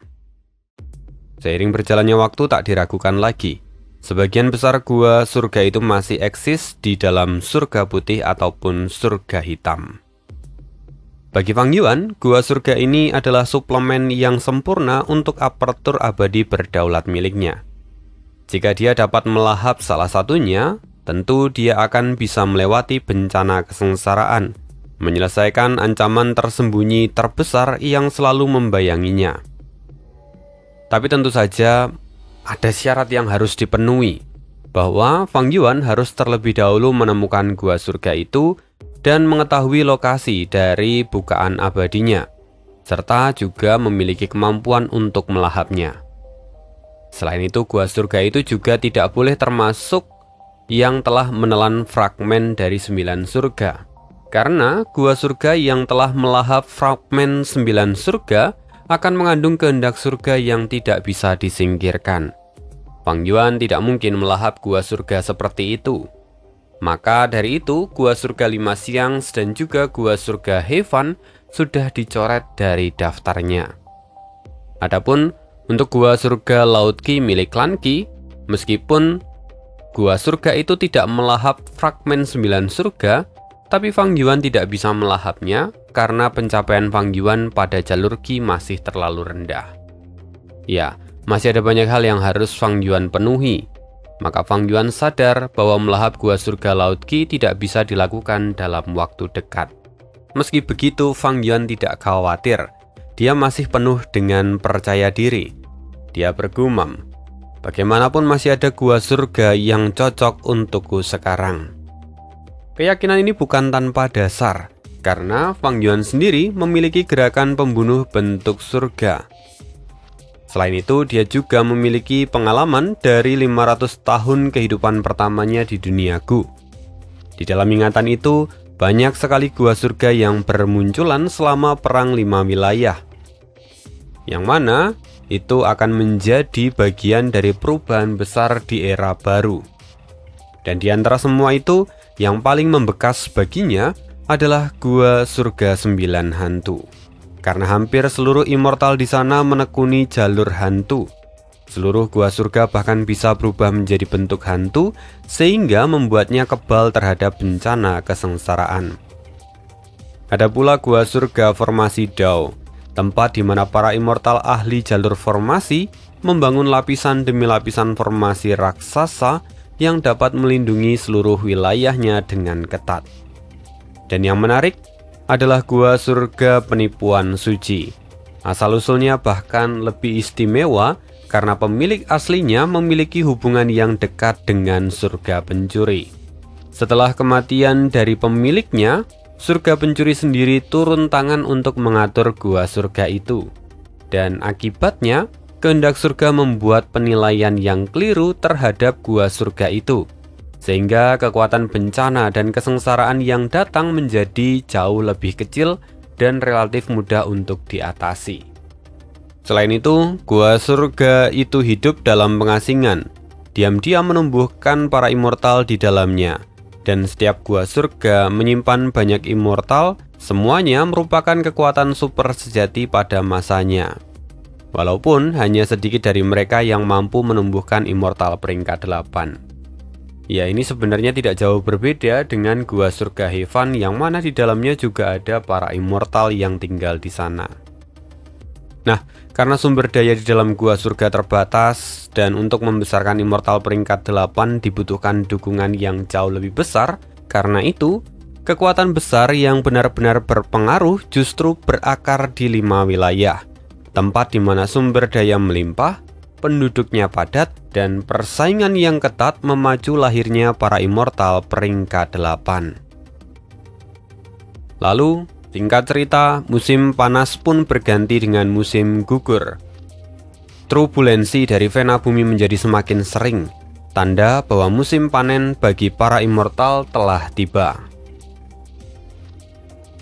Seiring berjalannya waktu tak diragukan lagi, sebagian besar gua surga itu masih eksis di dalam surga putih ataupun surga hitam. Bagi Fang Yuan, gua surga ini adalah suplemen yang sempurna untuk apertur abadi berdaulat miliknya. Jika dia dapat melahap salah satunya, tentu dia akan bisa melewati bencana kesengsaraan, menyelesaikan ancaman tersembunyi terbesar yang selalu membayanginya. Tapi tentu saja, ada syarat yang harus dipenuhi, bahwa Fang Yuan harus terlebih dahulu menemukan gua surga itu dan mengetahui lokasi dari bukaan abadinya, serta juga memiliki kemampuan untuk melahapnya. Selain itu, gua surga itu juga tidak boleh termasuk yang telah menelan fragmen dari 9 surga. Karena gua surga yang telah melahap fragmen 9 surga akan mengandung kehendak surga yang tidak bisa disingkirkan. Fang Yuan tidak mungkin melahap gua surga seperti itu. Maka dari itu, gua surga 5 siang dan juga gua surga Heaven sudah dicoret dari daftarnya. Adapun untuk gua surga Laut Qi milik klan Qi, meskipun gua surga itu tidak melahap fragmen 9 surga, tapi Fang Yuan tidak bisa melahapnya karena pencapaian Fang Yuan pada jalur Qi masih terlalu rendah. Ya, masih ada banyak hal yang harus Fang Yuan penuhi. Maka Fang Yuan sadar bahwa melahap gua surga Laut Qi tidak bisa dilakukan dalam waktu dekat. Meski begitu, Fang Yuan tidak khawatir. Dia masih penuh dengan percaya diri. Dia bergumam, bagaimanapun masih ada gua surga yang cocok untukku sekarang. Keyakinan ini bukan tanpa dasar, karena Fang Yuan sendiri memiliki gerakan pembunuh bentuk surga. Selain itu, dia juga memiliki pengalaman dari 500 tahun kehidupan pertamanya di dunia Gu. Di dalam ingatan itu, banyak sekali gua surga yang bermunculan selama Perang 5 Wilayah, yang mana itu akan menjadi bagian dari perubahan besar di era baru. Dan di antara semua itu, yang paling membekas baginya adalah gua surga 9 hantu. Karena hampir seluruh immortal di sana menekuni jalur hantu. Seluruh gua surga bahkan bisa berubah menjadi bentuk hantu, sehingga membuatnya kebal terhadap bencana kesengsaraan. Ada pula gua surga formasi Dao, tempat di mana para immortal ahli jalur formasi membangun lapisan demi lapisan formasi raksasa yang dapat melindungi seluruh wilayahnya dengan ketat. Dan yang menarik adalah gua surga penipuan suci. Asal-usulnya bahkan lebih istimewa karena pemilik aslinya memiliki hubungan yang dekat dengan surga pencuri. Setelah kematian dari pemiliknya, surga pencuri sendiri turun tangan untuk mengatur gua surga itu. Dan akibatnya, kehendak surga membuat penilaian yang keliru terhadap gua surga itu, sehingga kekuatan bencana dan kesengsaraan yang datang menjadi jauh lebih kecil dan relatif mudah untuk diatasi. Selain itu, gua surga itu hidup dalam pengasingan, diam-diam menumbuhkan para immortal di dalamnya, dan setiap gua surga menyimpan banyak immortal, semuanya merupakan kekuatan super sejati pada masanya. Walaupun hanya sedikit dari mereka yang mampu menumbuhkan immortal peringkat 8. Ya, ini sebenarnya tidak jauh berbeda dengan gua surga Heaven yang mana di dalamnya juga ada para immortal yang tinggal di sana. Nah, karena sumber daya di dalam gua surga terbatas dan untuk membesarkan immortal peringkat 8 dibutuhkan dukungan yang jauh lebih besar, karena itu, kekuatan besar yang benar-benar berpengaruh justru berakar di 5 wilayah, tempat di mana sumber daya melimpah, penduduknya padat, dan persaingan yang ketat memacu lahirnya para immortal peringkat 8. Lalu, singkat cerita, musim panas pun berganti dengan musim gugur. Turbulensi dari vena bumi menjadi semakin sering, tanda bahwa musim panen bagi para immortal telah tiba.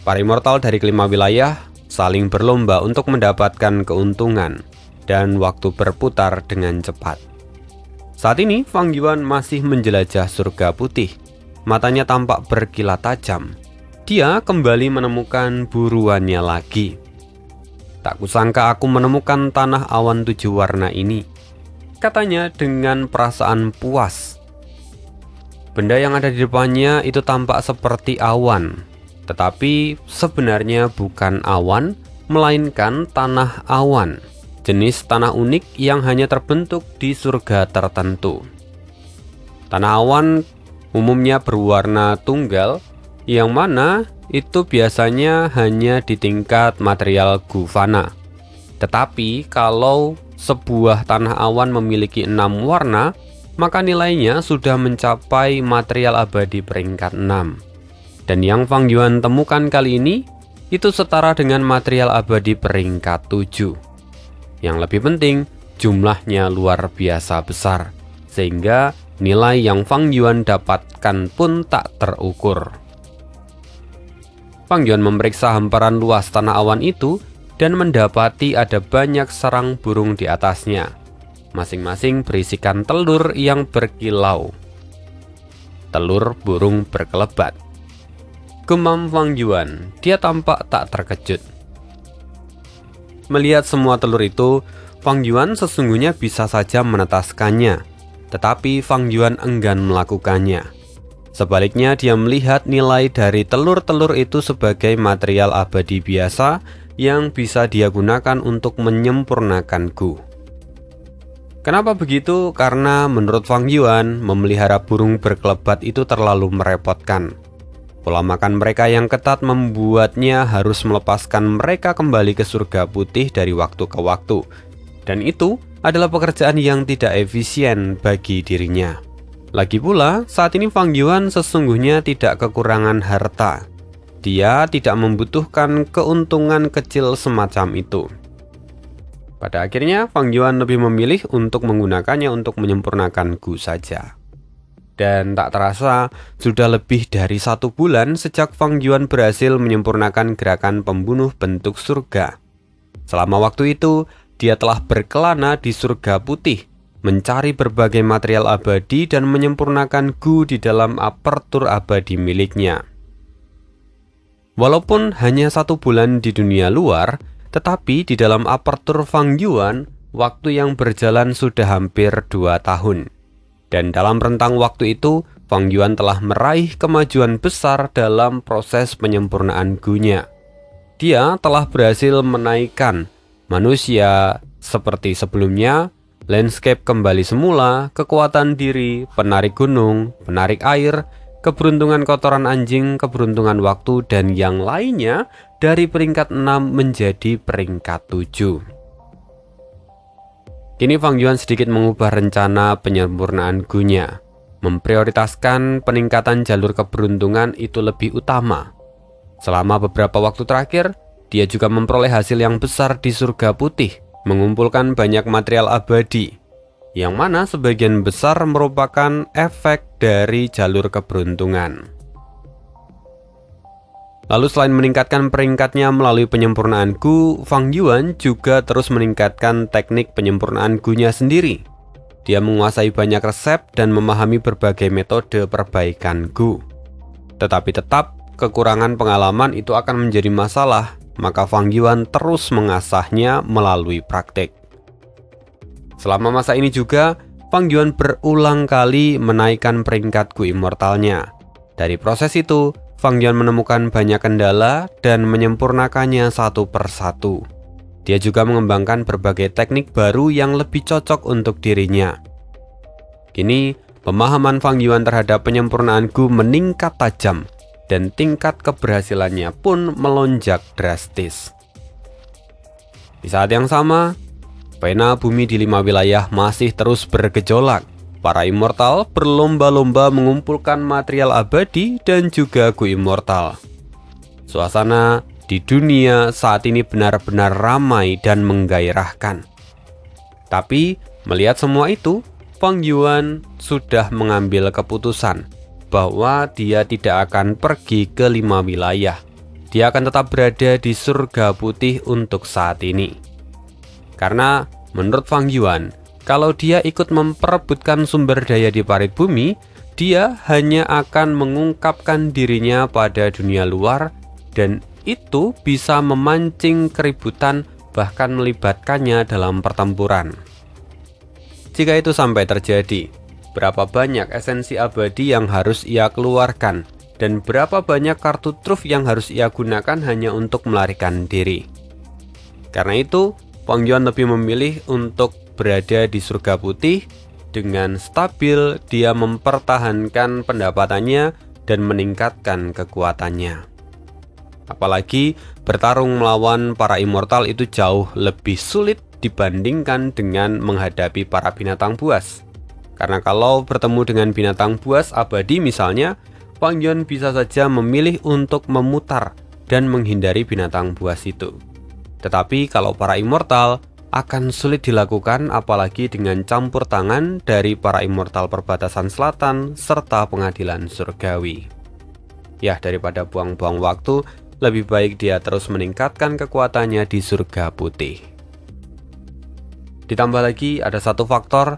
Para immortal dari kelima wilayah saling berlomba untuk mendapatkan keuntungan, dan waktu berputar dengan cepat. Saat ini, Fang Yuan masih menjelajah surga putih. Matanya tampak berkilat tajam. Dia kembali menemukan buruannya lagi. Tak kusangka aku menemukan tanah awan 7 warna ini, katanya dengan perasaan puas. Benda yang ada di depannya itu tampak seperti awan, tetapi sebenarnya bukan awan, melainkan tanah awan, jenis tanah unik yang hanya terbentuk di surga tertentu. Tanah awan umumnya berwarna tunggal, yang mana itu biasanya hanya di tingkat material guvana. Tetapi kalau sebuah tanah awan memiliki 6 warna, maka nilainya sudah mencapai material abadi peringkat 6. Dan yang Fang Yuan temukan kali ini, itu setara dengan material abadi peringkat 7. Yang lebih penting, jumlahnya luar biasa besar, sehingga nilai yang Fang Yuan dapatkan pun tak terukur. Fang Yuan memeriksa hamparan luas tanah awan itu dan mendapati ada banyak sarang burung di atasnya, masing-masing berisikan telur yang berkilau. Telur burung berkelebat. Gumam Fang Yuan, dia tampak tak terkejut. Melihat semua telur itu, Fang Yuan sesungguhnya bisa saja menetaskannya, tetapi Fang Yuan enggan melakukannya. Sebaliknya, dia melihat nilai dari telur-telur itu sebagai material abadi biasa yang bisa dia gunakan untuk menyempurnakan Gu. Kenapa begitu? Karena menurut Fang Yuan, memelihara burung berkelebat itu terlalu merepotkan. Pola makan mereka yang ketat membuatnya harus melepaskan mereka kembali ke surga putih dari waktu ke waktu. Dan itu adalah pekerjaan yang tidak efisien bagi dirinya. Lagi pula, saat ini Fang Yuan sesungguhnya tidak kekurangan harta. Dia tidak membutuhkan keuntungan kecil semacam itu. Pada akhirnya, Fang Yuan lebih memilih untuk menggunakannya untuk menyempurnakan Gu saja. Dan tak terasa, sudah lebih dari 1 bulan sejak Fang Yuan berhasil menyempurnakan gerakan pembunuh bentuk surga. Selama waktu itu, dia telah berkelana di surga putih, mencari berbagai material abadi dan menyempurnakan Gu di dalam apertur abadi miliknya. Walaupun hanya 1 bulan di dunia luar, tetapi di dalam apertur Fang Yuan, waktu yang berjalan sudah hampir 2 tahun. Dan dalam rentang waktu itu, Fang Yuan telah meraih kemajuan besar dalam proses penyempurnaan Gu-nya. Dia telah berhasil menaikkan manusia seperti sebelumnya, landscape kembali semula, kekuatan diri, penarik gunung, penarik air, keberuntungan kotoran anjing, keberuntungan waktu, dan yang lainnya dari peringkat 6 menjadi peringkat 7. Kini Fang Yuan sedikit mengubah rencana penyempurnaan Gu-nya. Memprioritaskan peningkatan jalur keberuntungan itu lebih utama. Selama beberapa waktu terakhir, dia juga memperoleh hasil yang besar di surga putih, mengumpulkan banyak material abadi, yang mana sebagian besar merupakan efek dari jalur keberuntungan. Lalu selain meningkatkan peringkatnya melalui penyempurnaan Gu, Fang Yuan juga terus meningkatkan teknik penyempurnaan Gu-nya sendiri. Dia menguasai banyak resep dan memahami berbagai metode perbaikan Gu. Tetapi tetap, kekurangan pengalaman itu akan menjadi masalah, maka Fang Yuan terus mengasahnya melalui praktik. Selama masa ini juga, Fang Yuan berulang kali menaikkan peringkat Gu immortalnya. Dari proses itu, Fang Yuan menemukan banyak kendala dan menyempurnakannya satu persatu. Dia juga mengembangkan berbagai teknik baru yang lebih cocok untuk dirinya. Kini, pemahaman Fang Yuan terhadap penyempurnaan Gu meningkat tajam dan tingkat keberhasilannya pun melonjak drastis. Di saat yang sama, pena bumi di 5 wilayah masih terus bergejolak. Para immortal berlomba-lomba mengumpulkan material abadi dan juga Gu immortal. Suasana di dunia saat ini benar-benar ramai dan menggairahkan. Tapi, melihat semua itu, Fang Yuan sudah mengambil keputusan bahwa dia tidak akan pergi ke 5 wilayah. Dia akan tetap berada di surga putih untuk saat ini. Karena menurut Fang Yuan, kalau dia ikut memperebutkan sumber daya di parit bumi, dia hanya akan mengungkapkan dirinya pada dunia luar dan itu bisa memancing keributan bahkan melibatkannya dalam pertempuran. Jika itu sampai terjadi, berapa banyak esensi abadi yang harus ia keluarkan dan berapa banyak kartu truf yang harus ia gunakan hanya untuk melarikan diri. Karena itu, Fang Yuan lebih memilih untuk berada di surga putih. Dengan stabil, dia mempertahankan pendapatannya dan meningkatkan kekuatannya. Apalagi bertarung melawan para immortal itu jauh lebih sulit dibandingkan dengan menghadapi para binatang buas. Karena kalau bertemu dengan binatang buas abadi misalnya, Fang Yuan bisa saja memilih untuk memutar dan menghindari binatang buas itu. Tetapi kalau para immortal akan sulit dilakukan, apalagi dengan campur tangan dari para immortal perbatasan selatan serta pengadilan surgawi. Ya, daripada buang-buang waktu, lebih baik dia terus meningkatkan kekuatannya di surga putih. Ditambah lagi ada satu faktor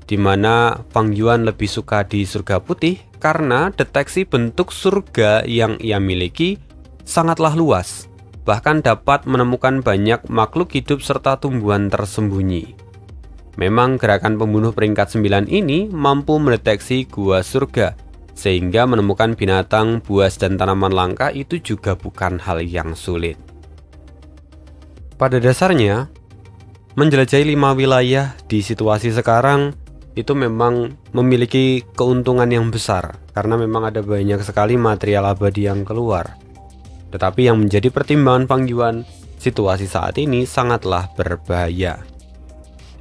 di mana Fang Yuan lebih suka di surga putih karena deteksi bentuk surga yang ia miliki sangatlah luas. Bahkan dapat menemukan banyak makhluk hidup serta tumbuhan tersembunyi. Memang gerakan pembunuh peringkat 9 ini mampu mendeteksi gua surga, sehingga menemukan binatang, buas, dan tanaman langka itu juga bukan hal yang sulit. Pada dasarnya, menjelajahi 5 wilayah di situasi sekarang itu memang memiliki keuntungan yang besar, karena memang ada banyak sekali material abadi yang keluar. Tetapi yang menjadi pertimbangan Fang Yuan, situasi saat ini sangatlah berbahaya.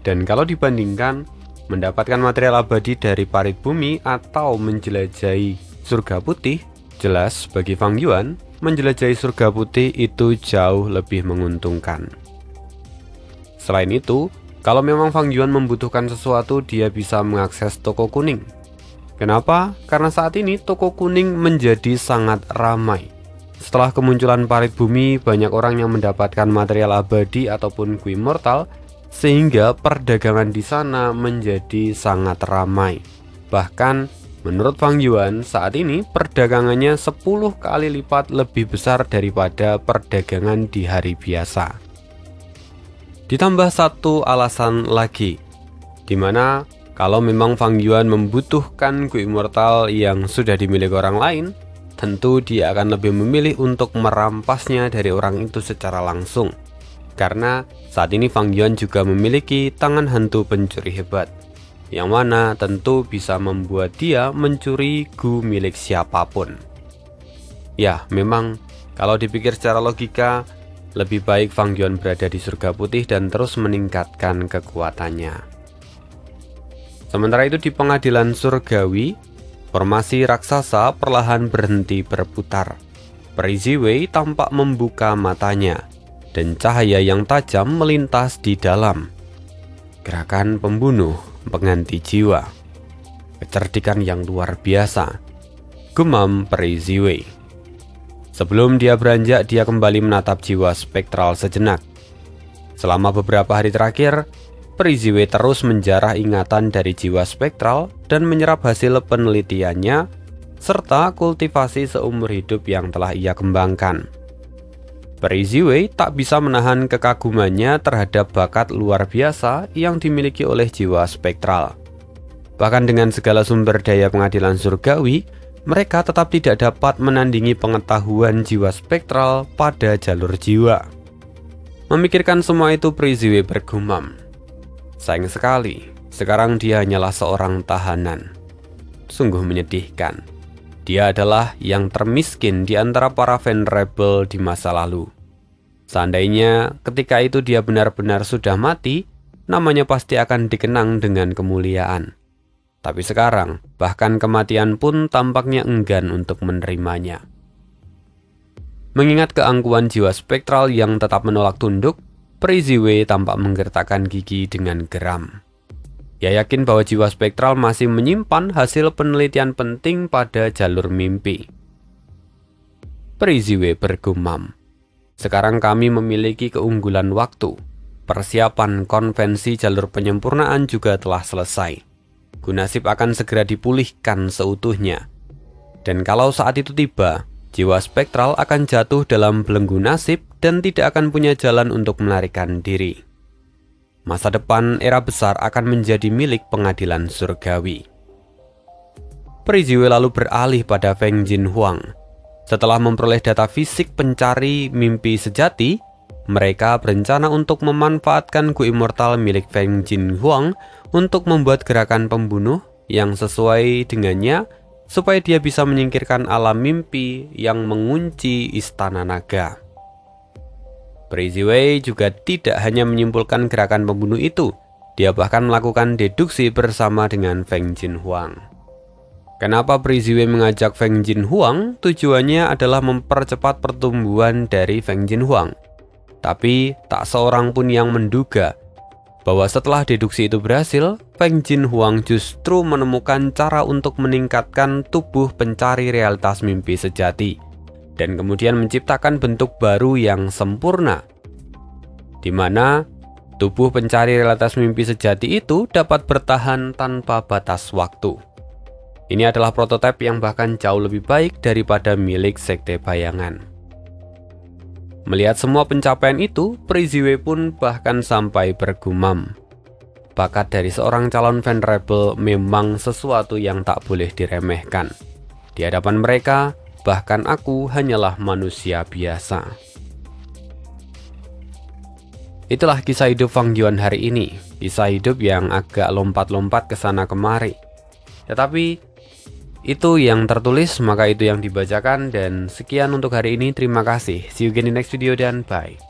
Dan kalau dibandingkan mendapatkan material abadi dari parit bumi atau menjelajahi surga putih, jelas bagi Fang Yuan, menjelajahi surga putih itu jauh lebih menguntungkan. Selain itu, kalau memang Fang Yuan membutuhkan sesuatu, dia bisa mengakses toko kuning. Kenapa? Karena saat ini toko kuning menjadi sangat ramai. Setelah kemunculan parit bumi, banyak orang yang mendapatkan material abadi ataupun Gu immortal, sehingga perdagangan di sana menjadi sangat ramai. Bahkan, menurut Fang Yuan, saat ini perdagangannya 10 kali lipat lebih besar daripada perdagangan di hari biasa. Ditambah satu alasan lagi, di mana kalau memang Fang Yuan membutuhkan Gu immortal yang sudah dimiliki orang lain, tentu dia akan lebih memilih untuk merampasnya dari orang itu secara langsung. Karena saat ini Fang Yuan juga memiliki tangan hantu pencuri hebat, yang mana tentu bisa membuat dia mencuri Gu milik siapapun. Ya, memang kalau dipikir secara logika, lebih baik Fang Yuan berada di surga putih dan terus meningkatkan kekuatannya. Sementara itu di pengadilan surgawi, formasi raksasa perlahan berhenti berputar. Peri Ziwei tampak membuka matanya, dan cahaya yang tajam melintas di dalam. Gerakan pembunuh pengganti jiwa. Kecerdikan yang luar biasa, gumam Peri Ziwei. Sebelum dia beranjak, dia kembali menatap jiwa spektral sejenak. Selama beberapa hari terakhir, Peri Ziwei terus menjarah ingatan dari jiwa spektral dan menyerap hasil penelitiannya serta kultivasi seumur hidup yang telah ia kembangkan. Peri Ziwei tak bisa menahan kekagumannya terhadap bakat luar biasa yang dimiliki oleh jiwa spektral. Bahkan dengan segala sumber daya pengadilan surgawi, mereka tetap tidak dapat menandingi pengetahuan jiwa spektral pada jalur jiwa. Memikirkan semua itu, Priziwe bergumam. Sayang sekali, sekarang dia hanyalah seorang tahanan. Sungguh menyedihkan. Dia adalah yang termiskin di antara para Venerables di masa lalu. Seandainya ketika itu dia benar-benar sudah mati, namanya pasti akan dikenang dengan kemuliaan. Tapi sekarang, bahkan kematian pun tampaknya enggan untuk menerimanya. Mengingat keangkuhan jiwa spektral yang tetap menolak tunduk, Priziwe tampak menggertakkan gigi dengan geram. Ia yakin bahwa jiwa spektral masih menyimpan hasil penelitian penting pada jalur mimpi. Priziwe bergumam, sekarang kami memiliki keunggulan waktu. Persiapan konvensi jalur penyempurnaan juga telah selesai. Gunasip akan segera dipulihkan seutuhnya. Dan kalau saat itu tiba, jiwa spektral akan jatuh dalam belenggu nasib dan tidak akan punya jalan untuk melarikan diri. Masa depan era besar akan menjadi milik pengadilan surgawi. Priziwe lalu beralih pada Feng Jinhuang. Setelah memperoleh data fisik pencari mimpi sejati, mereka berencana untuk memanfaatkan Gu Immortal milik Feng Jinhuang untuk membuat gerakan pembunuh yang sesuai dengannya, supaya dia bisa menyingkirkan alam mimpi yang mengunci Istana Naga. Priziwe juga tidak hanya menyimpulkan gerakan pembunuh itu, dia bahkan melakukan deduksi bersama dengan Feng Jinhuang. Kenapa Priziwe mengajak Feng Jinhuang? Tujuannya adalah mempercepat pertumbuhan dari Feng Jinhuang. Tapi tak seorang pun yang menduga bahwa setelah deduksi itu berhasil, Feng Jinhuang justru menemukan cara untuk meningkatkan tubuh pencari realitas mimpi sejati, dan kemudian menciptakan bentuk baru yang sempurna, di mana tubuh pencari realitas mimpi sejati itu dapat bertahan tanpa batas waktu. Ini adalah prototipe yang bahkan jauh lebih baik daripada milik Sekte Bayangan. Melihat semua pencapaian itu, Priziwe pun bahkan sampai bergumam. Bakat dari seorang calon Venerable memang sesuatu yang tak boleh diremehkan. Di hadapan mereka, bahkan aku hanyalah manusia biasa. Itulah kisah hidup Fang Yuan hari ini. Kisah hidup yang agak lompat-lompat ke sana kemari. Tetapi itu yang tertulis, maka itu yang dibacakan. Dan sekian untuk hari ini. Terima kasih. See you again in next video dan bye.